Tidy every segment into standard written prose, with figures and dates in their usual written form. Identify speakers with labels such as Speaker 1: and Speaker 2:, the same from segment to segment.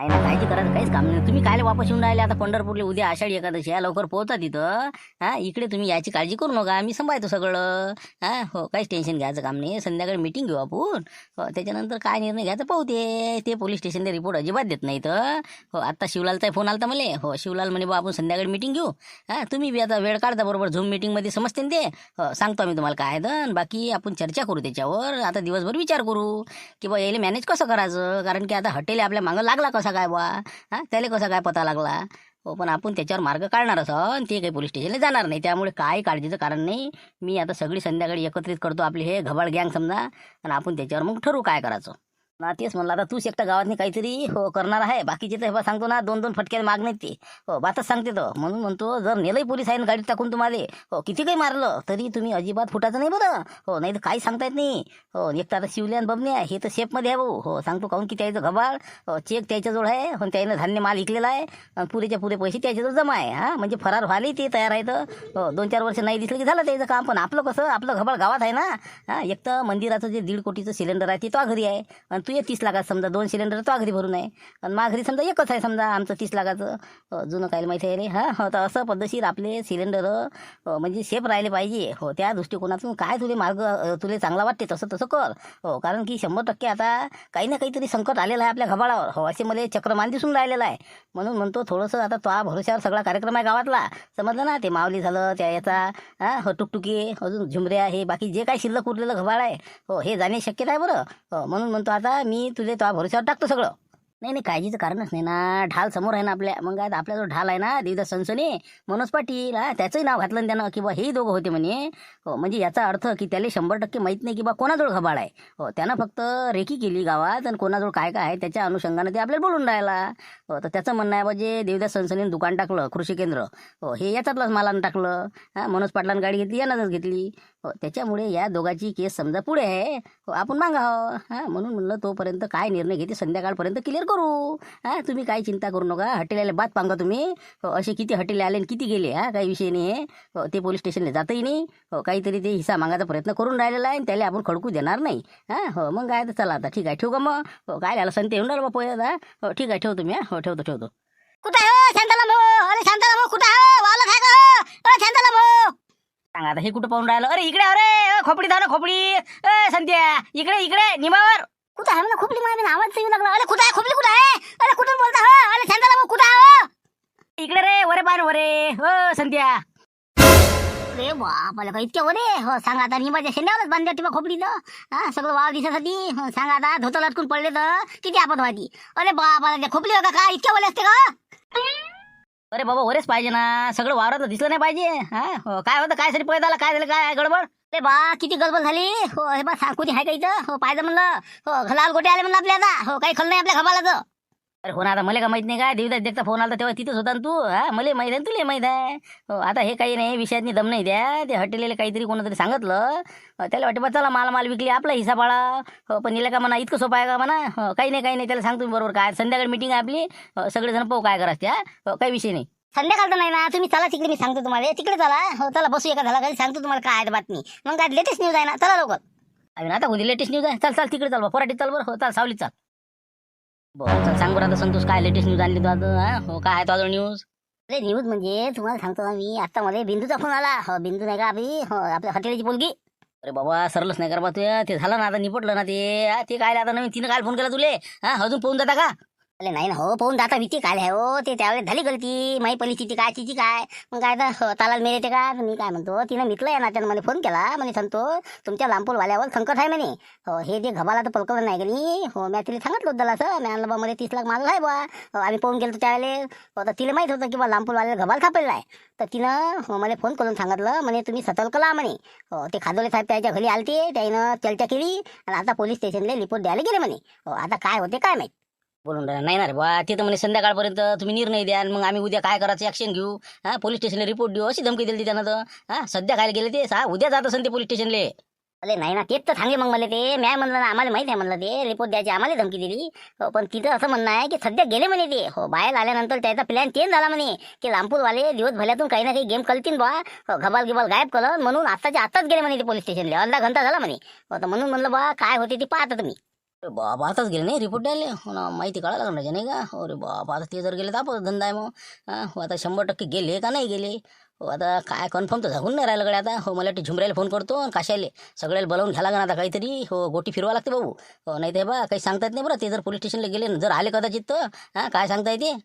Speaker 1: नाही ना, काळजी करायचं काहीच काम नाही. तुम्ही कायले वापस येऊन राहिले आता पंढरपूरला? उद्या आषाढी एकादशी आहे, लवकर पोहोचा तिथं. हा, इकडे तुम्ही याची काळजी करू नका, आम्ही सांभाळतो सगळं. हा हो, काहीच टेन्शन घ्यायचं काम नाही. संध्याकाळी मीटिंग घेऊ आपण. हो, त्याच्यानंतर काय निर्णय घ्यायचा पाहू. ते पोलीस स्टेशनला रिपोर्ट अजिबात देत नाहीत. हो, आता शिवलालचा फोन आलता मला. हो, शिवलाल म्हणे बा आपण संध्याकाळी मीटिंग घेऊ. हा, तुम्ही बी आता वेळ काढता बरोबर झूम मीटिंगमध्ये, समजते ना ते. हो, सांगतो आम्ही तुम्हाला काय आहे. बाकी आपण चर्चा करू त्याच्यावर. आता दिवसभर विचार करू की बा याला मॅनेज कसं करायचं, कारण की आता हॉटेल आपल्या मागं लागला कसा काय बा. हा, त्याला कसा काय पता लागला. हो, पण आपण त्याच्यावर मार्ग काढणारच आहोत. ते काही पोलीस स्टेशनला जाणार नाही, त्यामुळे काय काळजीचं कारण नाही. मी आता सगळी संध्याकाळी एकत्रित करतो आपले हे घबाळ गँग समजा, आणि आपण त्याच्यावर मग ठरवू काय करायचं ना. तेच म्हणलं आता तूच एकटा गावातनी काहीतरी हो करणार आहे, बाकीचे तर हे सांगतो ना 2-2 फटक्याला माग नाहीत ते. हो, बातच सांगते तो. म्हणून म्हणतो जर नेलंही पोलीस आहे गाडीत टाकून तुम्हाला, हो किती काही मारलं तरी तुम्ही अजिबात फुटायचं नाही बरं. हो, नाही तर काही सांगता येत नाही. हो, एक तर आता शिवल्यान बबने हे तर शेपमध्ये आहे भाऊ. हो, सांगतो काहून की त्याचं घबाळ चेक त्याच्याजवळ आहे, पण त्यानं धान्य माल विकलेला आहे आणि पुरेच्या पुरे पैसे त्याच्याजवळ जमा आहे. हा, म्हणजे फरार व्हायला ते तयार आहे. तर हो, 2-4 वर्ष नाही दिसलं की झालं त्याचं काम. पण आपलं कसं, आपलं घबाळ गावात आहे ना. हा, एक तर मंदिराचं जे 1.5 कोटीचं सिलेंडर आहे ते तो घरी आहे, आणि तू 30 लाखात समजा 2 सिलेंडर तो घरी भरून आहे, आणि मा घरी समजा एकच आहे समजा आमचं 30 लाखाचं. जुनं काय माहिती आहे रे. हा हो, तर असं पद्धतशीर आपले सिलेंडर म्हणजे सेफ राहिले पाहिजे. हो, त्या दृष्टिकोनातून काय तुले मार्ग तुले चांगला वाटते तसं तसं कर. हो, कारण की 100% आता काही ना काहीतरी संकट आलेलं आहे आपल्या घबाळावर. हो, असे मला चक्रमान दिसून राहिलेलं आहे. म्हणून म्हणतो थोडंसं आता तो भरोश्यावर सगळा कार्यक्रम आहे गावातला, समजलं ना. ते माऊली झालं, त्या याचा हो टुकटुकी, अजून झुमऱ्या, हे बाकी जे काही शिल्लक उरलेलं घबाळ आहे, हो हे जाणे शक्यता आहे बरं. हो, म्हणून म्हणतो आता मी तुझे तो भरोश्यावर टाकतो सगळं. नाही नाही, काळजीचं कारणच नाही ना. ढाल समोर आहे ना आपल्या. मग काय आपल्याजवळ ढाल आहे ना, देवदास सनसने, मनोज पाटील. हा, त्याचंही नाव घातलं त्यानं की बा हेही दोघं होते म्हणे. हो, म्हणजे याचा अर्थ की त्याला 100% माहीत नाही की बा कोणाजवळ घबाळ आहे. हो, त्यानं फक्त रेकी केली गावात, आणि कोणाजवळ काय काय आहे त्याच्या अनुषंगानं ते आपल्याला बोलून राहिला. हो, तर त्याचं म्हणणं आहे म्हणजे देवदास सनसने दुकान टाकलं कृषी केंद्र, हो हे याच्यातलंच मालानं टाकलं. हा, मनोज पाटलानं गाडी घेतली, यानंच घेतली. हो, त्याच्यामुळे या दोघांची केस समजा पुढे आहे. हो, आपण मागावं. हा, म्हणून म्हणलं तोपर्यंत काय निर्णय घेते संध्याकाळपर्यंत क्लिअर करू. हा, तुम्ही काही चिंता करू नका. हॉटेल बात पांगा तुम्ही. हो, असे किती हॉटेल आले आणि किती गेले, हा काही विषय नाही आहे. हो, ते पोलीस स्टेशनला जातही नाही. हो, काहीतरी ते हिस्सा मागायचा प्रयत्न करून राहिलेला आहे, आणि त्याला आपण खडकू देणार नाही. हा हो, मग काय तर चला आता ठीक आहे, ठेवू का मग. हो, काय झालं संत येऊन राहिलं बापू आता. हो ठीक आहे, ठेवतो मी. हो, ठेवतो. कुठं आहे शांताला भाऊ? अरे शांताला भाऊ कुठं आहे? वाला काय का शांताला भाऊ? सांगा आता हे कुठं पाहून राहिलं? अरे इकडे, अरे खोपडी धाव ना खोपडी. संध्या इकडे इकडे निमावर कुठं आहे ना खोपडी? माझ्या आवाज येऊ लागला. अरे कुठं आहे खोपडी? कुठं आहे? अरे कुठून बोलता हो? अरे शांताला भाऊ कुठं आहे? इकडे रे, वरे पाय वरे. हो संध्या. अरे बापाला का इतक्या वरे. हो सांगा आता, निमाच्या शेंड्यावरच बांधल्या टिपा खोपडीचं. हा, सगळं वाव दिसासाठी. हो, सांगा आता धोतर लटकून पडले तर किती आपत व्हायची. अरे बापाला त्या खोपडी का काय इतक्या वरे असते का? अरे बाबा वरेच पाहिजे ना, सगळं वावरात दिसलं नाही पाहिजे. हा हो, काय होतं काय साठी पळत आला, काय झालं काय गडबड? अरे बा किती गडबड झाली. हो हे बा कोणी आहे का इथं? हो पाहिजे म्हणलं. हो, लाल गोटे आले म्हणलं आपल्या आता. हो, काही खल नाही आपल्या घबालाचं. अरे हो ना, आता मला का माहित नाही काय? देवदास देखता फोन आला तेव्हा तिथंच होता ना तू. हा, मला माहित आहे तुला माहित आहे. हो, आता हे काही नाही, विषयातनी दम नाही द्या. ते हॉटेलला काहीतरी कोणतरी सांगितलं, त्याला वाटतं बा चला माल विकली आपला हिस्सा पाळा. हो, पण हिला का म्हणा इतकं सोपं आहे का म्हणा? हो, काही नाही त्याला सांगतो मी बरोबर. काय संध्याकाळी मीटिंग आहे आपली. सगळेजण पाहू काय करायचं त्या. हो, काही विषय नाही. संध्याकाळचं नाही ना, तुम्ही चला तिकडे, मी सांगतो तुम्हाला. तिकडे चला. हो चला, बसू एका झाला घरी, सांगतो तुम्हाला काय आहे बातमी. मग काय लेटेस्ट न्यूज आहे ना, चला लवकर. अरे आता होती लेटेस्ट न्यूज आहे. चल तिकडे चाल, पराठीत चाल बरं. हो चाल, सावलीत चाल. बरं चल, सांग बरं आता संतोष, काय लेटेस्ट न्यूज आणली तू आता? हो, काय आहे तो न्यूज? अरे न्यूज म्हणजे तुम्हाला सांगतो ना मी, आता मध्ये बिंदूचा फोन आला. हो, बिंदू नाही का आपली, हो आपल्या हॉटेलची मुलगी. अरे बाबा सरलच नाही कर बा तू. ते झालं ना आता, निपटलं ना ते काय आता नवीन तिनं काय फोन केला तुले? हा, अजून पोहून जाता का? अरे नाही ना हो, पाहून जाता भीती काय आहे हो. ते त्यावेळेस झाली गलती माही पहिली चिठी काय चिठी काय. मग काय तर तालाल मेरे ते का. मी काय म्हणतो, तिनं मिटलं ना, त्यानं मला फोन केला म्हणे संतो तुमच्या लांबपूरवाल्यावर संकट आहे म्हणे. हो, हे जे घबाला तर पलकवलं नाही गेली. हो, मी तिला सांगितलं होतं असं. मी आणलं बा मला 30 लाख माल आहे बा. आम्ही पाहून गेलो त्यावेळेस. हो, तर तिला माहित होतं की बा लांबपूरवाल्याला घबाल सापडला आहे. तर तिनं मला फोन करून सांगितलं म्हणे तुम्ही सतर्क ला म्हणे. हो, ते खादोले साहेब त्याच्या घरी आलते, त्यानं चर्चा केली आणि आता पोलीस स्टेशनला रिपोर्ट द्यायला गेले म्हणे. हो, आता काय होते काय माहित. बोलून राहिला नाही ना रे बा. ते तर म्हणे संध्याकाळपर्यंत तुम्ही निर्णय द्या, मग आम्ही उद्या काय करायचं ऍक्शन घेऊ. हा, पोलीस स्टेशनला रिपोर्ट देऊ अशी धमकी दिली त्यानं तर. हा, सध्या काय गेले ते उद्या जात असेल ते पोलीस स्टेशनले. अरे नाही ना, तेच तर सांगे मग मला ते. मी म्हणलं ना, आम्हाला माहित आहे म्हणलं ते रिपोर्ट द्यायची आम्हाला धमकी दिली. हो, पण तिथं असं म्हणणं आहे की सध्या गेले म्हणे ते. हो, बाहेर आल्यानंतर त्याचा प्लॅन चेंज झाला म्हणे की लांबपूरवाले दिवस भल्यातून काही ना काही गेम कळतील बा. हो, घबाल गायब करा म्हणून आताच्या आताच गेले म्हणे ते पोलीस स्टेशनला. अर्धा घंटा झाला म्हणे. हो, तर म्हणून म्हणलं बा काय होते ते पाहता तुम्ही. अरे बाबा आताच गेले नाही रिपोर्ट द्यायला हो ना माहिती कळायला लागणार नाही का अरे बाबा आता ते जर गेले तर आपण धंदा आहे मग हो आता 100% गेले का नाही गेले हो आता काय कन्फर्म तर झाकून नाही राहिलं गड्या आता हो मला ते झुमऱ्याला फोन करतो आणि काशाले सगळ्याला बोलावून घ्या लागणार आता काहीतरी हो गोटी फिरवा लागते भाऊ हो नाही ते बा काही सांगता येत नाही बरं ते जर पोलीस स्टेशनला गेले जर आले कदाचित तर काय सांगता येते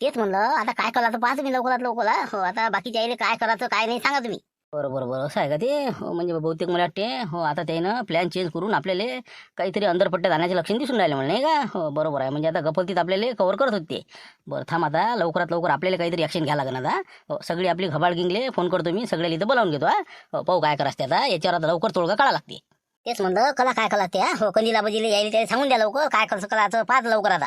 Speaker 1: तेच म्हणलं आता काय करायचं पाहा तुम्ही लवकरात लवकर हो आता बाकीच्या आईले काय करायचं काय नाही सांगा तुम्ही बरं बरं बरं असं आहे का ते हो म्हणजे बहुतेक मला वाटते हो आता त्यानं प्लॅन चेंज करून आपल्याला काहीतरी अंदरपट्ट्यात आणण्याचे लक्षण दिसून राहिले म्हणून नाही का हो बरोबर आहे म्हणजे आता गपलतीत आपल्याला कव्हर करत होते बरं थांब आता लवकरात लवकर आपल्याला काहीतरी ॲक्शन घ्यावं लागणार आता हो सगळी आपली घबाड गिंगले फोन करतो मी सगळ्याला इथं बोलावून घेतो हो पाहू काय करायचं आता याच्यावर आता लवकर तोडगा काढा लागते तेच म्हणलं कला काय कला त्या हो कंदीला बजीले यायला त्याला सांगून द्या लवकर काय कसं करायचं पाच लवकर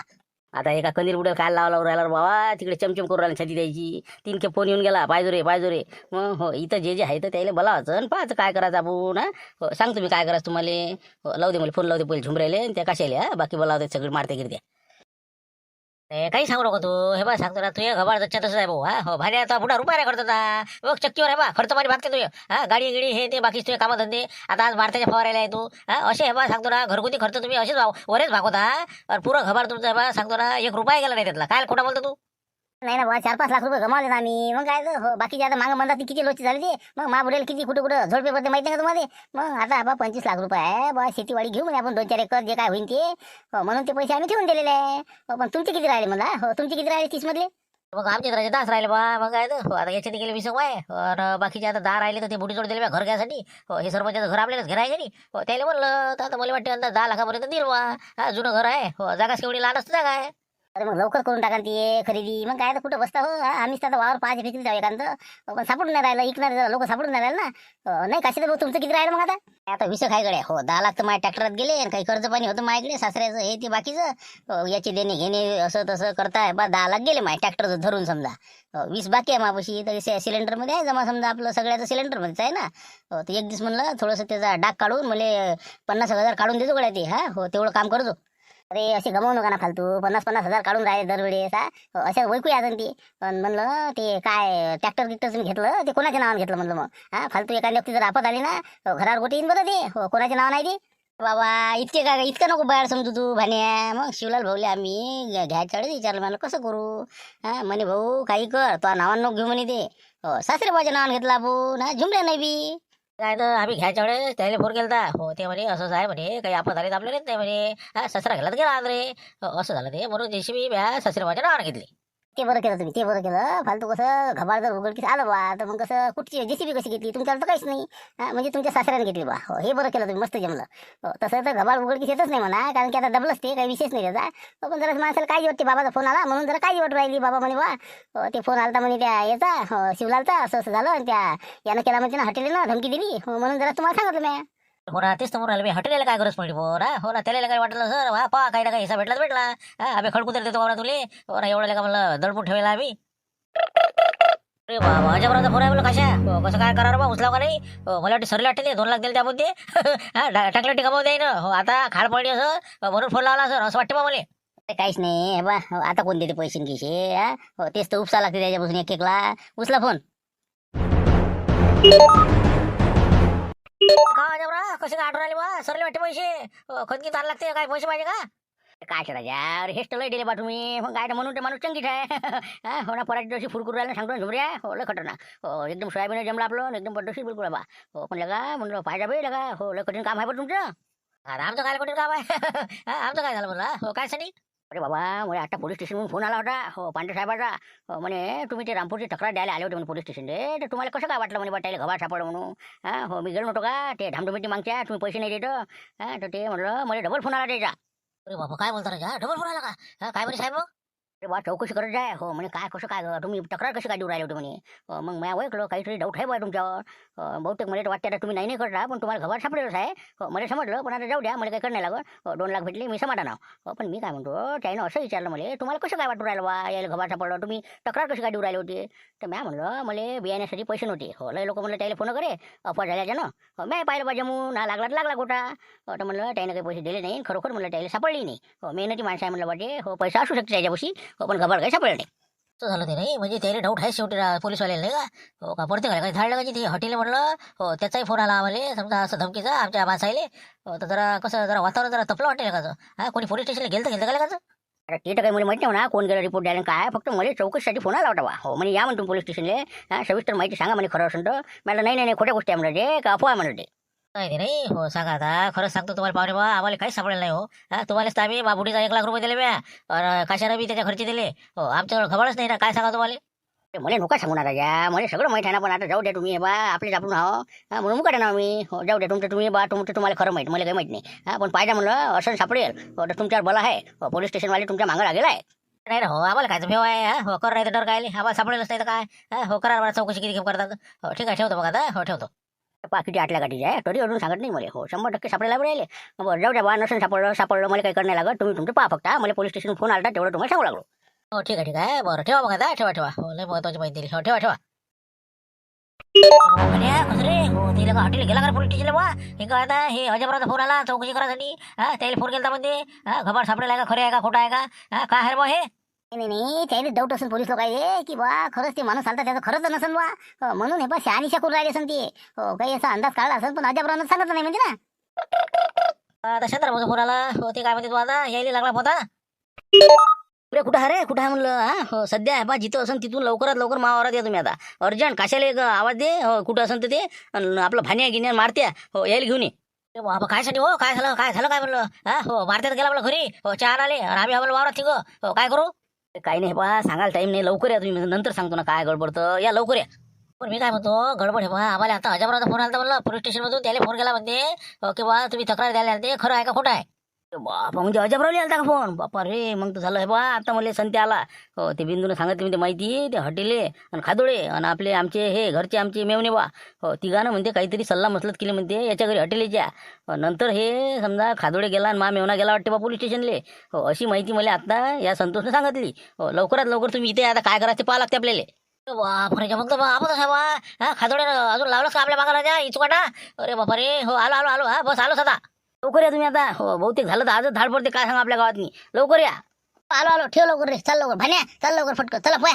Speaker 1: आता एका कंदील बुड्याला काय लावला राहिला बाबा तिकडे चमचम करून राहिला छाती द्यायची 3 फोन येऊन गेला पायजोरे मग हो इथं जे जे आहे तर त्याला बोलावायचं आणि पाहायचं काय करायचं आपण हो सांग तुम्ही काय करायचं तुम्हाला हो लावू दे मला फोन लावू दे पहिले झुमरायले त्या कशाले बाकी बोलावते सगळे मारते गिरते काही सांगू नको तू हे बा सांगतो ना तू घबाड दच्चा तसं आहे भाऊ हो भारी आता पुढा रुपया करतो ना बघ चक्कीवर आहे बा खर्च पाणी भागते तू गाडी गिडी हे ते बाकीच तुझे कामं धंदे आता आज भारताच्या फवारायला आहे तू असे हे बा सांगतो ना घरगुती खर्च तुम्ही असेच वरेच भागवता आणि पुरं घबाड तुमचं आहे बा सांगतो ना 1 रुपया गेला नाही त्यातला काय खोटा बोलतो तू नाही ना बा 4-5 लाख रुपये गमावले ना आम्ही मग काय हो बाकीचे आता मागं म्हणतात किती लोची झाली ते मग महाबुडेल किती कुठं झोडपे पडते माहिती नाही का तुम्हाला मग आता बा 25 लाख रुपये आहे बा शेतीवाडी घेऊ म्हणजे आपण 2-4 एकर जे काय होईल ते म्हणून ते पैसे आम्ही ठेवून दिलेले आहे पण तुमचे किती राहिले मला हो तुमचे किती राहिले 30 मधले मग आमचे राहिले 10 राहिले बा मग काय हो आता याच्यात गेले 20 आहे आणि बाकीचे आता 10 राहिले तर ते बुडी जोड दिले घर घ्यासाठी हो हे सरपंचाचं घर आपल्यालाच घर आहे घरी हो त्याला म्हणलं तर आता मला वाटतं अंदाज 10 लाखापर्यंत देईल बा जुनं घर आहे हो जागा केवढी लहान असतं जागा आहे अरे मग लवकर करून टाका ते खरेदी मग काय तर कुठं बसता हो आम्हीच आता वावर 5 फेकली जाऊ एकांत पण सापडून नाही राहिलं इकणार लोक सापडून नाही राहिले ना नाही काशी तर तुमचं किती राहिलं मग आता विषय काय कडे हो 10 लाख तर माझ्या ट्रॅक्टरात गेले आणि काही कर्ज पाणी होतं माझ्याकडे सासऱ्याचं हे ते बाकीचं याचे देणे घेणे असं तसं करताय बा 10 लाख गेले माझ्या ट्रॅक्टरचं धरून समजा 20 बाकी आहे माझ्यापाशी तर सिलेंडरमध्ये आहे जमा समजा आपलं सगळ्याचं सिलेंडरमध्येच आहे ना तर एक दिवस म्हणलं थोडंसं त्याचा डाग काढून मला 50,000 काढून देतो गड्या ते हो तेवढं काम करतो अरे असे गमावू नका ना फालतू 50,000 काढून राहिले दरवेळेस अशा वैकू अजून ती पण म्हणलं ते काय ट्रॅक्टर तुम्ही घेतलं ते कोणाच्या नावाने घेतलं म्हणलं मग फालतू एखाद्या व्यक्ती जर आपत आली ना घरावर गोटे येईन बरं ते कोणाच्या नाव नाही ते बाबा इतके काय इतकं नको बाहेर समजू तू भाण्या मग शिवलाल भाऊले आम्ही घ्यायच्या वेळेस विचारलं मला कसं करू म्हणे भाऊ काही कर तो नावानं नको घेऊ म्हणे ते सासरे भाऊच्या नावाने घेतला आपण झुमले नाही बी काय तर आम्ही घ्यायच्या वेळेस त्याला फोन केला हो ते म्हणे असंच आहे म्हणे काही आपण झाले आपल्याला नाही म्हणे ससरा गेला तर गेला रे असं झालं ते म्हणून जेशी मी सासरे माझ्या नावाने घेतली ते बरं केलं तुम्ही ते बरं केलं फालतू कसं घबाड जर उघडकीस आलं बा तर मग कसं कुठची जेसीबी कशी घेतली तुमच्याला तर काहीच नाही म्हणजे तुमच्या सासऱ्याने घेतली बा हो हे बरं केलं तुम्ही मस्त जमलं तसं तर घबाड उघडकीस येतच नाही म्हणा कारण की आता डबलच ते काही विशेष नाही त्याचा पण जरा माणसाला काळजी वाटते बाबाचा फोन आला म्हणून जरा काळजी वाटू राहिली बाबा म्हणे बा ते फोन आलता म्हणे त्या याचा शिवलालचा असं असं झालं आणि त्या यानं केला म्हणजे ना हॉटेल ना धमकी दिली म्हणून जरा तुम्हाला सांगितलं मी हो ना तेच तर म्हणून मी हॉटेलला काय गरज पडली बोरा हो ना त्याला काय वाटलं सर हा पहा काही ना काही हिस्सा भेटला आम्ही खडकुतर देतो बाबा तुले हो ना एवढ्या का मला दडपून ठेवायला आम्ही अरे बाबा अजबराचा फोन आहे बोला कशा कसं काय करा बा उचलाव का नाही मला वाटते सरला वाटते 2 लाख दिले त्यामध्ये टाकलं टिकामो द्याय ना हो आता खाड पडली असं म्हणून फोन लावला सर असं वाटतं बा मला काहीच नाही बा आता कोण देते पैसे किशे हो तेच तर उपसा लागते त्याच्यापासून एक उचला फोन कसे काय आठवण आले बा सरले वाटते पैसे खतगी तार लागते काय पैसे पाहिजे का काय राजा हेच तर लय दिले बा तुम्ही मग काय म्हणून ते माणूस चंगीच आहे हो ना पराठी दिवशी फुरकुर राहिला सांगतो झुमरे आहे हो लय खटर ना हो एकदम सोयाबीन जमला आपलं एकदम पद्धतशीर बिलकुल बा हो पण लगा म्हणलं पाहिजे बाई लगा हो लय कठीण काम आहे बा तुमचं अरे आमचं काय कठीण काम आहे आमचं काय झालं मला हो काय साठी अरे बाबा मला आता पोलीस स्टेशनवरून फोन आला होता हो पांडे साहेबाचा म्हणे तुम्ही ते रामपूरची तक्रार द्यायला आले होते म्हणे पोलीस स्टेशनले तर तुम्हाला कसं काय वाटलं म्हणे वाटायला घबा सापडलं म्हणून हो मी गेलो नव्हतो का ते धामधुमीटी मागच्या तुम्ही पैसे नाही देत तर ते म्हणलं मला डबल फोन आला त्याचा अरे बाबा काय बोलता राजा डबल फोन आला का काय म्हणे साहेब अरे बा चौकशी करत जाय हो म्हणे काय कसं काय तुम्ही तक्रार कशी काय देऊ राहिले होते म्हणे मग मी ओळखलं काहीतरी डाऊट आहे बा तुमच्यावर बहुतेक मला वाटतं आता तुम्ही नाही करता पण तुम्हाला घबाड सापडेलच आहे हो मला समजलं पण आता जाऊ द्या मला काही कर नाही लागत 2 लाख भेटले मी समाधान हो पण मी काय म्हणतो त्यानं असं विचारलं मला तुम्हाला कसं काय वाटू राहिलं बा यायला घबाड सापडलं तुम्ही तक्रार कशी काय देऊ राहिले होते तर मी म्हणलं मला बियाण्यासाठी पैसे नव्हते हो लय लोक म्हणलं त्याला फोन करे अफवा झाल्याच्या ना हो मी पाहिलं पाहिजे मग ना लागला लागला गोटा तर म्हणलं त्यानं काही पैसे दिले नाही खरोखर म्हणलं त्याला सापडली नाही हो मेहनती माणसं आहे म्हणलं वाटे हो पैसा असू शकते त्याच्यापाशी हो पण घबाड काही सापडलं नाही
Speaker 2: तर झालं ते नाही म्हणजे त्याला डाऊट आहे शेवटी पोलीसवाल्याला नाही का हो का पडते का काही झाडलं का ते हॉटेल म्हटलं हो त्याचाही फोन आला आम्हाला समजा असं धमकीचा आमच्या माणसाले हो तर जरा कसं जरा वातावरण जरा तपलं वाटेल का हा कोणी पोलीस स्टेशनला गेलं का
Speaker 1: अरे ते तर काही मला माहिती नाही म्हणा कोण गेलं रिपोर्ट द्यायला काय फक्त मला चौकशीसाठी फोन आला होता बा. हो म्हणजे या म्हणतो पोलीस स्टेशनले सविस्तर माहिती सांगा म्हणे खरं असेल तर मला नाही खोट्या गोष्टी आहे म्हणत ते का अफवा म्हणत ते
Speaker 2: नाही ते नाही हो सांगा आता खरंच सांगतो तुम्हाला पाहुणे बा आम्हाला काहीच सापडेल नाही हो तुम्हालाच तर आम्ही बाबुडीचा 1,00,000 रुपये दिले म्या कशाला बी त्याच्या खर्ची दिले हो आमच्याकडे खबरच नाही ना काय सांगा तुम्हाला
Speaker 1: मला नका सांगू ना राजा मला सगळं माहिती आहे ना पण आता जाऊ द्या तुम्ही बा आपलेच आपण आहो म्हणून मुकाटा ना मी हो जाऊ द्या तुमचं तुम्ही बा तुम्हाला खरं माहिती मला काही माहिती नाही पण पाहिजे म्हणलं असं सापडेल हो तर तुमच्यावर बला आहे पोलीस स्टेशनवाले तुमच्या मागं लागेल आहे
Speaker 2: नाही ना हो आम्हाला काय भेव आहे हो कर नाही तर डर काय आम्हाला सापडेलच नाही तर काय हो करा मला चौकशी किती करतात हो ठीक आहे ठेवतो बघा आता हो ठेवतो
Speaker 1: पाकिटी आटल्या गाठीची आहे तरी अजून सांगत नाही मला हो 100% सापडायला राहिले बरं जाऊ द्या बा नसेल सापडलं मला काही करण्याला लागत तुम्ही तुमचं पहा फक्त मला पोलीस स्टेशन फोन आला तेवढं तुम्हाला सांगू लागलो
Speaker 2: हो ठीक आहे बरं ठेवा बघा आता ठेवा हो लय महत्वाची माहिती दिली हो ठेवा खसरे हो तिला हॉटेल गेला का पोलीस स्टेशनला बा हे काय आता हे अजबराचा फोन आला चौकशी करायसाठी त्याला फोन केला म्हणते खबर सापडेल आहे का खरे आहे का खोटा आहे का काय आहे बा हे
Speaker 1: नाही त्याने डाऊट असेल पोलीस लोक आहे की बा खरंच ते माणूस आलता त्याचं खरंच नसेल बा म्हणून हे बा शहानिशा करून राहिले असेल ते हो काही असा अंदाज काढला असेल पण अजबरानं सांगितलं नाही म्हणजे ना
Speaker 2: आता शंतराबाचा फोन आला हो ते काय म्हणते तू आता यायला लागला होता
Speaker 1: कुठं आहे म्हणलं हो सध्या आहे बा जिथं असेल तिथून लवकरात लवकर मावारात या तुम्ही आता अर्जंट कशाला एक आवाज दे हो कुठं असेल तर ते आपलं भाण्या गिन्या मारत्या हो यायला घेऊन ये
Speaker 2: बाबा काय साठी हो काय झालं काय म्हणलं हो मारत्यात गेला आपला घरी हो चार आले आणि आम्ही आम्हाला वावरात ठीक हो काय करू
Speaker 1: काही नाही बा सांगायला टाईम नाही लवकर या तुम्ही नंतर सांगतो ना काय गडबडतं या लवकर या
Speaker 2: पण मी काय म्हणतो गडबड आहे बा आम्हाला आता अजबराचा फोन आला म्हणलं पोलीस स्टेशन मधून त्याला फोन केला म्हणते की बा तुम्ही तक्रार द्यायला आले खरं आहे का खोटं आहे
Speaker 1: बापा म्हणजे अजबरावली आलता का फोन बापा रे मग तर झालं आहे बा आता मला संते आला हो ते बिंदूने सांगितलं मी ते माहिती ते हॉटेले आणि खादोळे आणि आपले आमचे हे घरचे आमचे मेवणे बा हो तिघानं म्हणते काहीतरी सल्ला मसलत केली म्हणते याच्या घरी हॉटेलेच्या नंतर हे समजा खादोळे गेला आणि मेवना गेला वाटते बा पोलीस स्टेशनले हो अशी माहिती मला आता या संतोषने सांगितली हो लवकरात लवकर तुम्ही इथे आता काय करायचं ते पाहा लागते आपल्याला
Speaker 2: बापरे मग आपण साहेब खादोडे अजून लावलंच का आपल्या मागा राजा इचुकाटा अरे बापा रे हो आलो बस आलोच आता
Speaker 1: लवकर या तुम्ही आता हो बहुतेक झालं तर आजच धाड पडते काय सांगा आपल्या गावात मी लवकर या
Speaker 2: आलो ठेव लवकर रे चल लवकर भान्या चल लवकर फटकन चला पोया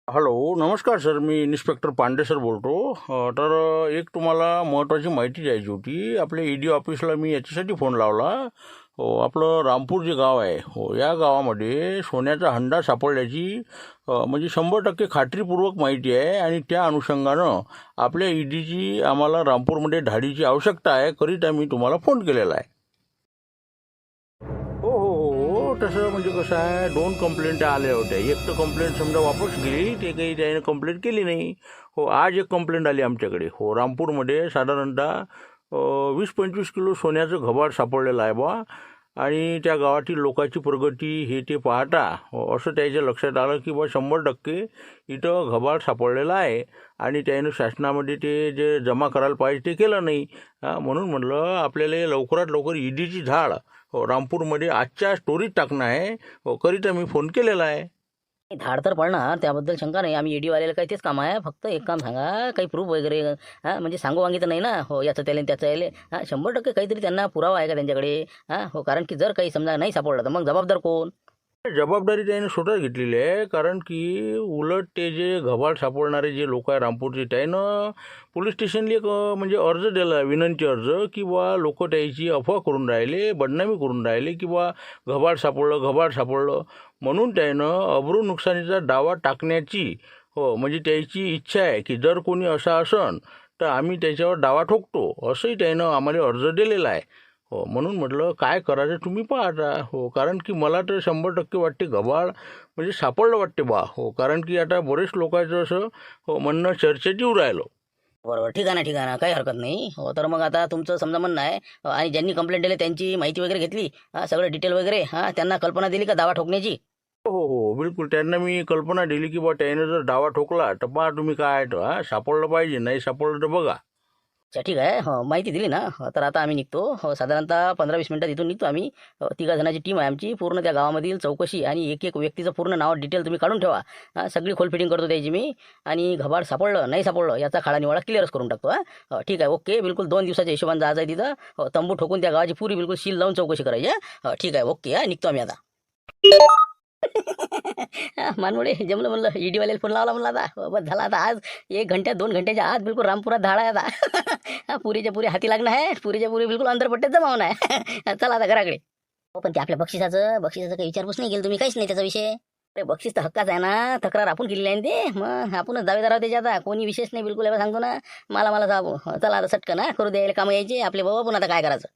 Speaker 3: हॅलो नमस्कार सर मी इन्स्पेक्टर पांडे सर बोलतो तर एक तुम्हाला महत्त्वाची माहिती द्यायची होती आपल्या ईडी ऑफिसला मी याच्यासाठी फोन लावला हो आपलं रामपूर जे गाव आहे हो या गावामध्ये सोन्याचा हंडा सापडल्याची म्हणजे 100% खात्रीपूर्वक माहिती आहे आणि त्या अनुषंगानं आपल्या ईडीची आम्हाला रामपूरमध्ये धाडीची आवश्यकता आहे करिता मी तुम्हाला फोन केलेला आहे हो तसं म्हणजे कसं आहे 2 कंप्लेंट आल्या होत्या एक तर कंप्लेंट समजा वापस गेली ते काही त्याने कंप्लेंट केली नाही हो आज एक कंप्लेंट आली आमच्याकडे हो रामपूरमध्ये साधारणतः 20-25 किलो सोन्याचं घबाड सापडलेलं आहे बा आणि त्या गावातील लोकांची प्रगती हे ते पाहता असं त्याच्या लक्षात आलं की बा 100% इथं घबाड सापडलेलं आहे आणि त्यानं शासनामध्ये ते जे जमा करायला पाहिजे ते केलं नाही म्हणून म्हटलं आपल्याला लवकरात लवकर ईडीची धाड हो रामपूरमध्ये आजच्या स्टोरीत टाकणं आहे हो करिता मी फोन केलेला आहे
Speaker 1: धाड तर पडणार त्याबद्दल शंका नाही आम्ही ईडीवाल्याला काही तेच काम आहे फक्त एक काम सांगा काही प्रूफ वगैरे म्हणजे सांगू वांगी तर नाही ना हो याचं त्याला त्याचं याले 100% काहीतरी त्यांना पुरावा आहे का त्यांच्याकडे हो कारण की जर काही समजा नाही सापडलं तर मग जबाबदार कोण
Speaker 3: जबाबदारी त्याने स्वतः घेतलेली आहे कारण की उलट ते जे घबाड सापडणारे जे लोक आहे रामपूरचे त्यानं पोलीस स्टेशनला एक म्हणजे अर्ज दिला विनंती अर्ज की बा लोक त्याची अफवा करून राहिले बदनामी करून राहिले की बा घबाड सापडलं म्हणून त्यानं अब्रू नुकसानीचा दावा टाकण्याची हो म्हणजे त्याची इच्छा आहे की जर कोणी असा असन तर आम्ही त्याच्यावर दावा ठोकतो असंही त्यानं आम्हाला अर्ज दिलेला आहे हो म्हणून म्हटलं काय करायचं तुम्ही पाहता हो कारण की मला तर 100% वाटते घबाड म्हणजे सापडलं वाटते बा हो कारण की आता बरेच लोकांचं असं हो म्हणणं चर्चेत येऊ राहिलं
Speaker 1: बरोबर ठीक आहे ना काही हरकत नाही हो तर मग आता तुमचं समजा म्हणणं आहे आणि ज्यांनी कंप्लेंट दिली त्यांची माहिती वगैरे घेतली सगळं डिटेल वगैरे त्यांना कल्पना दिली का दावा ठोकण्याची
Speaker 3: हो बिलकुल त्यांना मी कल्पना दिली की बा त्यानं जर दावा ठोकला तर पहा तुम्ही काय सापडलं पाहिजे नाही सापडलं तर बघा
Speaker 1: अच्छा ठीक आहे हो माहिती दिली ना तर आता आम्ही निघतो हो साधारणतः 15-20 मिनिटात इथून निघतो आम्ही 3 जणांची टीम आहे आमची पूर्ण त्या गावामधील चौकशी आणि एक व्यक्तीचं पूर्ण नाव डिटेल तुम्ही काढून ठेवा सगळी खोल फिटिंग करतो त्याची मी आणि घबाड सापडलं नाही सापडलं याचा खाडा निवाडा क्लिअरच करून टाकतो ठीक आहे ओके बिलकुल 2 दिवसाच्या हिशोबाने जायचं आहे तिथं तंबू ठोकून त्या गावाची पुरी बिलकुल सील लावून चौकशी करायची ठीक आहे ओके निघतो आम्ही आता मानमुळे जमलं म्हणलं ईडीवाल्याला फोन लावला म्हणलं आता हो, बस झाला आता आज 1 घंट्या 2 घंट्याच्या आत बिलकुल रामपुरात धाडा आहे आता पुरीच्या पुरी हाती लागणं आहे पुरीच्या पुरी बिलकुल अंतरपट्ट्यात जमावणं आहे चला आता घराकडे हो पण ते आपल्या बक्षिसाचं काही विचारपूस नाही केलं तुम्ही काहीच नाही त्याचा विषय अरे बक्षीस तर हक्काच आहे ना तक्रार आपण केलेली आहे ना ते मग आपणच दावेदार आहोत त्याच्या आता कोणी विशेष नाही बिलकुल एवढं सांगतो ना मला साबू चला आता सटकन ना करू द्यायला कामं यायचे आपले बाबा पण आता काय करायचं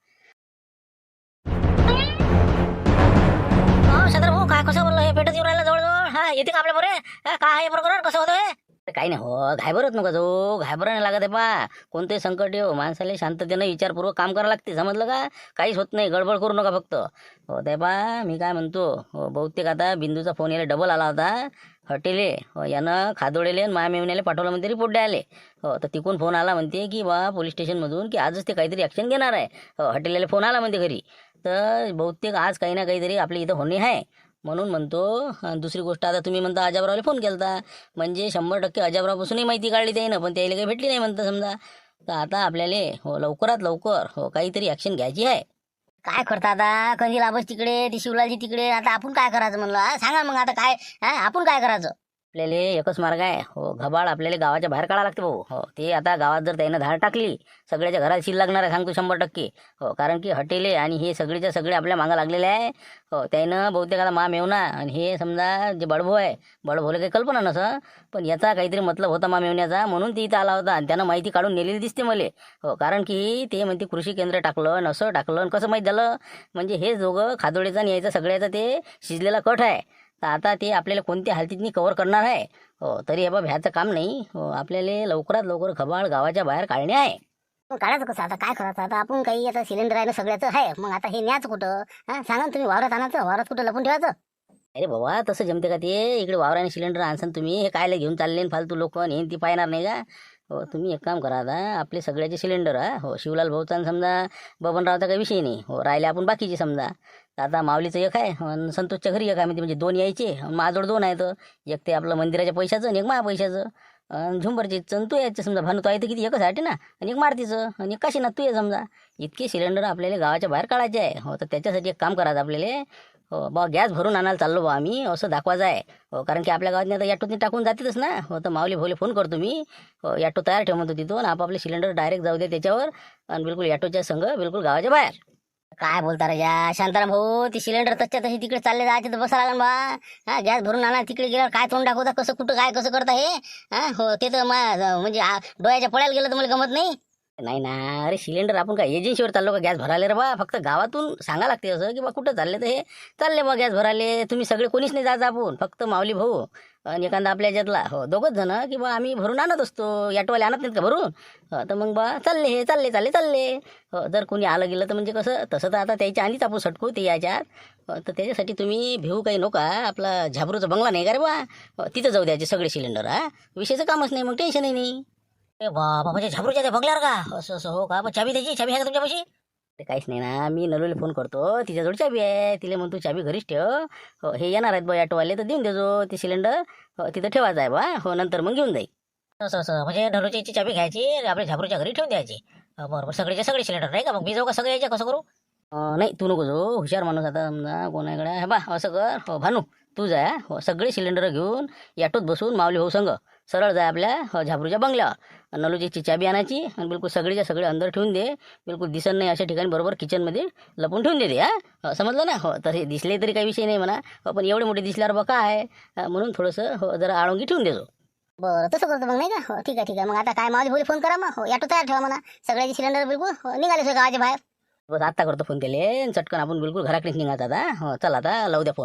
Speaker 2: सदर भाऊ काय कसं बोललो हे पेटत येऊन राहिलं जवळजवळ हा येते का आपल्या बरे काय हे बरोबर कसं होतं हे
Speaker 1: काही नाही हो घाबरत नका जो घाबरा नाही लागत आहे बा कोणते संकट येऊ माणसाला शांततेनं विचारपूर्वक काम करावं लागते समजलं का काहीच होत नाही गडबड करू नका फक्त हो ते बा मी काय म्हणतो हो बहुतेक आता बिंदूचा फोन यायला डबल आला होता हॉटेले हो यानं खादोडेले आणि माया मेवण्याला पाठवलं म्हणते रिपोर्ट द्यायला हो तर तिकून फोन आला म्हणते की बा पोलीस स्टेशनमधून की आजच ते काहीतरी ॲक्शन घेणार आहे हो हॉटेलला फोन आला म्हणते घरी तर बहुतेक आज काही ना काहीतरी आपल्या इथं होणे आहे म्हणून म्हणतो दुसरी गोष्ट आता तुम्ही म्हणता अजाबरावला फोन केलता म्हणजे 100% अजाबरावपासूनही माहिती काढली त्यानं पण त्याला काही भेटली नाही म्हणतं समजा तर आता आपल्याला हो लवकरात लवकर हो काहीतरी ॲक्शन घ्यायची आहे
Speaker 2: काय करता आता कधी लाभस तिकडे ती शिवलालची तिकडे आता आपण काय करायचं म्हणलं सांगा मग आता काय आपण काय करायचं
Speaker 1: आपल्याला एकच मार्ग आहे हो घबाड आपल्याला गावाच्या बाहेर काढावं लागते भाऊ हो ते आता गावात जर त्यानं धाड टाकली सगळ्याच्या घरात शील लागणार आहे सांगतो 100% हो कारण की हॉटेले आणि हे सगळेच्या सगळे आपल्या मागं लागलेले आहे हो त्यानं बहुतेक आता मा मेवना आणि हे समजा जे बडभो आहे बडभोला काही कल्पना नसं पण याचा काहीतरी मतलब होता मा मेवण्याचा म्हणून ती इथं आला होता आणि त्यानं माहिती काढून नेलेली दिसते मला हो कारण की ते म्हणते कृषी केंद्र टाकलं नसं टाकलं आणि कसं माहीत झालं म्हणजे हे दोघं खादोडेचा आणि यायचा सगळ्याचा ते शिजलेला कट आहे तर आता ते आपल्याला कोणत्या हालतीतनी कव्हर करणार आहे हो तरी हे बा भ्याचं काम नाही हो आपल्याला लवकरात लवकर घबाड गावाच्या बाहेर काढणे आहे
Speaker 2: काढायचं कसं आता काय करायचं आता आपण काही आता सिलेंडर आहे ना सगळ्याचं आहे मग आता हे न्याच कुठं सांगा ना तुम्ही वावरात आणायचं वावरात कुठं लपून ठेवायचं
Speaker 1: अरे बाबा तसं जमते का ते इकडे वावराने सिलेंडर आणसान तुम्ही हे कायला घेऊन चालले न फालतू लोक हे ती पाहणार नाही का हो तुम्ही एक काम करा आता आपले सगळ्याचे सिलेंडर हो शिवलाल भाऊचा आणि समजा बबनरावचा काही विषय नाही हो राहिले आपण बाकीचे समजा तर आता माऊलीचं एक आहे आणि संतोषच्या घरी एक आहे म्हणजे 2 यायचे आणि माझ्याजवळ 2 आहेत एक ते आपलं मंदिराच्या पैशाचं आणि एक माझ्या पैशाचं आणि झुंबरची आणि तू यायचं समजा भानू तो आहे तर किती एकच आहे ना आणि एक मारतीचं आणि एक काशी ना तू ये समजा इतके सिलेंडर आपल्याला गावाच्या बाहेर काढायचे आहे हो तर त्याच्यासाठी एक काम करायचं आपल्याला हो बा गॅस भरून आणायला चाललो बा आम्ही असं दाखवायचं आहे हो कारण की आपल्या गावात आता ॲटोतनी टाकून जातेच ना हो तर माऊली भाऊले फोन करतो मी हो ॲटो तयार ठेव म्हणतो तिथून आपापले सिलेंडर डायरेक्ट जाऊ दे त्याच्यावर आणि बिलकुल ॲटोच्या संघ बिलकुल गावाच्या बाहेर
Speaker 2: काय बोलता राजा शांताराम भाऊ ती सिलेंडर तसच्या तशी तिकडे चालले जायचे तर बसा लागेल बा गॅस भरून आणा तिकडे गेल्यावर काय तोंड दाखवता कसं कुठं काय कसं करता हे हो ते तर म्हणजे डोळ्याच्या पळ्याला गेलं तर मला गमत नाही
Speaker 1: नाही ना अरे सिलेंडर आपण काय एजन्सीवर चाललो का गॅस भरायला रे बा फक्त गावातून सांगा लागते असं की बा कुठं चालले तर हे चालले बा गॅस भरायले तुम्ही सगळे कोणीच नाही जायचं आपण फक्त माऊली भाऊ आणि एखादा आपल्या याच्यातला हो दोघंच जण की बा आम्ही भरून आणत असतो ॲटोवाले आणत नाहीत का भरून तर मग बा चालले हे चालले हो जर कोणी आलं गेलं तर म्हणजे कसं तसं तर आता त्याच्या आधीच आपण सटकू ते याच्यात तर त्याच्यासाठी तुम्ही भिवू काही नका आपला झाबरूचा बंगला नाही का रे बा तिथं जाऊ द्यायचे सगळे सिलेंडर विषयाचं कामच नाही मग टेन्शनही नाही
Speaker 2: ए बाबा म्हणजे झाबरूच्या त्या बंगल्यावर का असं असं हो का मग चाबी द्यायची चाबी आहे का तुमच्यापाशी
Speaker 1: ते काहीच नाही ना मी नलूला फोन करतो तिच्याजवळ चाबी आहे तिला म्हणतो चाबी घरीच ठेव हो हे येणार आहेत बा ॲटोवाले तर देऊन देजो ते सिलेंडर हो तिथं ठेवायचं आहे बा हो नंतर मग घेऊन जाईल
Speaker 2: असं म्हणजे ढलोची चाबी घ्यायची आपल्या झाबरूच्या घरी ठेवून द्यायची बरोबर सगळेचे सगळे सिलेंडर नाही का मग मी जाऊ का सगळे यायचे कसं करू
Speaker 1: नाही तू नको जो हुशार माणूस आता समजा कोणाकडे हे बा असं कर हो भानू तू जा हो सगळे सिलेंडर घेऊन ॲटोत बसून माऊली भाऊ संग सरळ जाय आपल्या झाबरूच्या बंगल्यावर नलूची चाबी आणायची आणि बिलकुल सगळेच्या सगळे अंदर ठेवून दे बिलकुल दिसत नाही अशा ठिकाणी बरोबर किचनमध्ये लपून ठेवून दे समजलं ना हो तर हे दिसले तरी काही विषय नाही म्हणा पण एवढे मोठे दिसल्यावर बा काय म्हणून थोडंसं हो जरा आळंगी ठेवून देजो
Speaker 2: बरं तसं करतो मग नाही का हो ठीक आहे मग आता काय माऊली भाऊली फोन करा मग हो ॲटो तयार ठेवा म्हणा सगळ्याचे सिलेंडर बिलकुल निघाले गावाच्या बाहेर
Speaker 1: बस आत्ता करतो फोन केले चटकन आपण बिलकुल घराकडेच निघायचं आता हो चला आता लावू द्या फोन